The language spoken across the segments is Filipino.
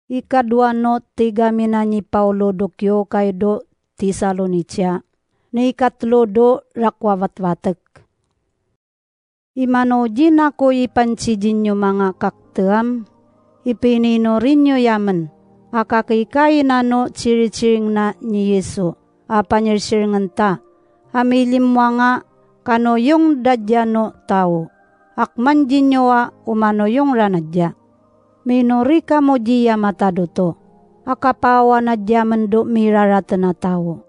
Ikadua no tiga minanyi Paulo dokyo kay do Tisalonicia. Ni ikatlo do rakwawat-watek. Imano jina ko ipancijin nyo mga kakteam, ipinino rin nyo yaman, akakikay na no ciri-ciring na ni Yesu, apanyirsiringan ta, amilim mga kano yung dadya no tao, akman jin nyo umano yung ranadya. Minori ka mo diya matado to, akapawa na diya mendo mirarata na tao.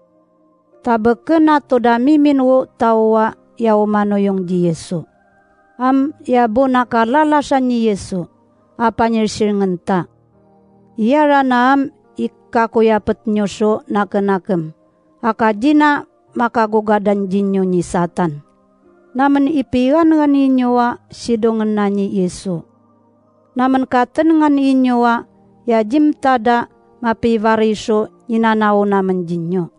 Tabeke na to dami minwo tawa ya umano yung di Yesu. Yabo nakalalasan ni Yesu, apanyirsiringan ta. Iyara na ikakuyapet nyo so nakenakem, akadina makagugadan jinyo ni Satan. Naman ipigan nga ninyo sidongan na ni Yesu. Naman katen nga ninyo ya jimtada mapivariso inanaw naman jinyo.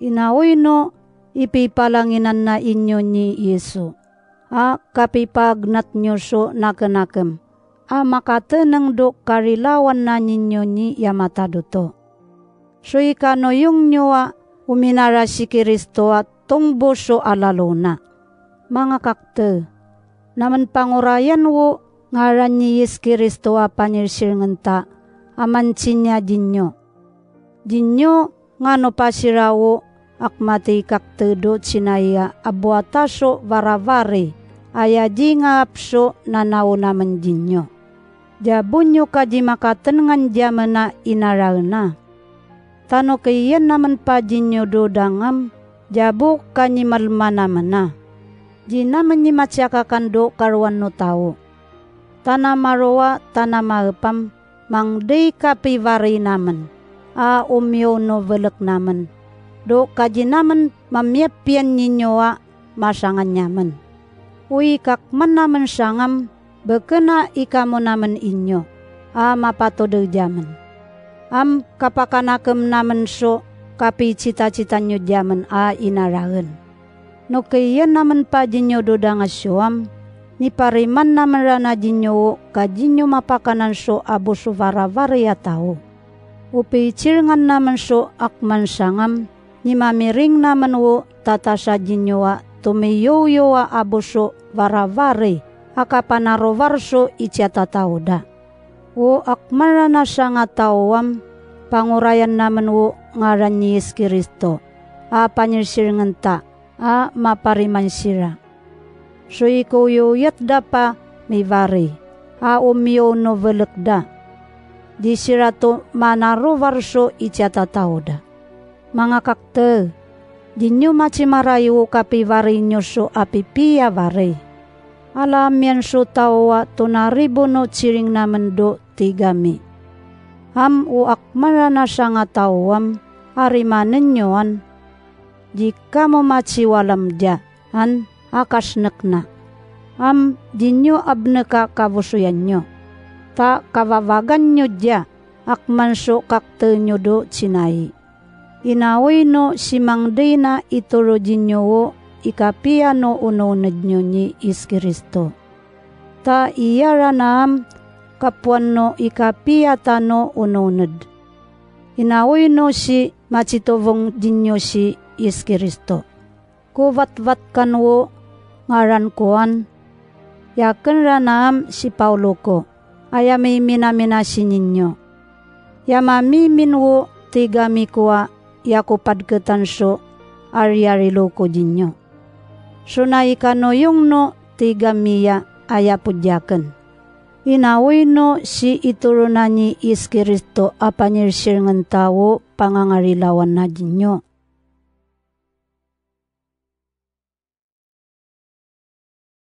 Inaoy no ipipalanginan na inyo ni Yesu. Kapipagnat nyo so nakenakem. Makatenang do karilawan na ninyo ni yamatado to. So ikano yung nyo uminara si Kristo at tungbo so alalona. Mga kakte, naman pangurayan wo ngaran ni Yes Kristo panirsiringan ta, amansinya dinyo. Dinyo ngano pasirawo akmati kakte do sinaya abuata so varavare. Aya di nga apso na naman dinyo. Jabunyo ka di makatenengan jaman na inaraw na. Tano kayan naman pa dinyo do dangam, jabu ka ni malma naman na. Di naman ni matsakakan do karuan no tao. Tana marowa, tana maepam, mangday ka pivari naman. Umyo no velek naman. Do kaji naman mamyapian ninyo masangan nyaman. Uy kakman naman sangam, bekena ikamo naman inyo, mapatodo jaman. Kapakanakem naman so, kapi cita-cita nyo jaman inaragan. No kayan naman pa jinyo dodang asyuam, ni pariman naman rana jinyo, kajinyo mapakanan so abo so varavare ya tao. Upi ciringan naman so akman sangam, ni mamiring naman wo tatasa jinyo tumiyoyo abo so varavare, akapanarovarso icatatauda. Akmara na siya nga tawam, pangurayan naman ngaran ni Yes Kristo, panyirsiringan ta, mapariman sira. So ikoyoyat da pa may vari, umyo no velekda, di sira to manarovarso icatatauda. Mga kakte, dinyo macimarayo kapivari nyo so apipiya vari. Alam yan so tawa tunaribo no ciring naman do tigami. Akmara na siya nga tawam, arimanen nyoan. Jika mo maciwalam dya, akasnek na. Dinyo abneka kabusuyan nyo. Ta kavavagan nyo dya, akman so kakte nyo do cinayi. Inawoy no simangday na iturojin nyo ikapia no ununod nyo ni Is Kristo. Ta iyara naam kapuan no ikapia ta no ununod. Inawoy no si macitovong dinyo si Is Kristo. Kuvat-vat kanwo ngaran kuan. Yaken ra naam si Paulo ko. Aya may minaminasi ninyo. Yamami minwo tigami kuwa yakupad ketanso aryari loko jinyo. Sunay kano yung no tigamiya ayapudyaken. Inawoy no si iturunan ni Is Kristo apanyirsiringan tao pangangarilawan na jinyo.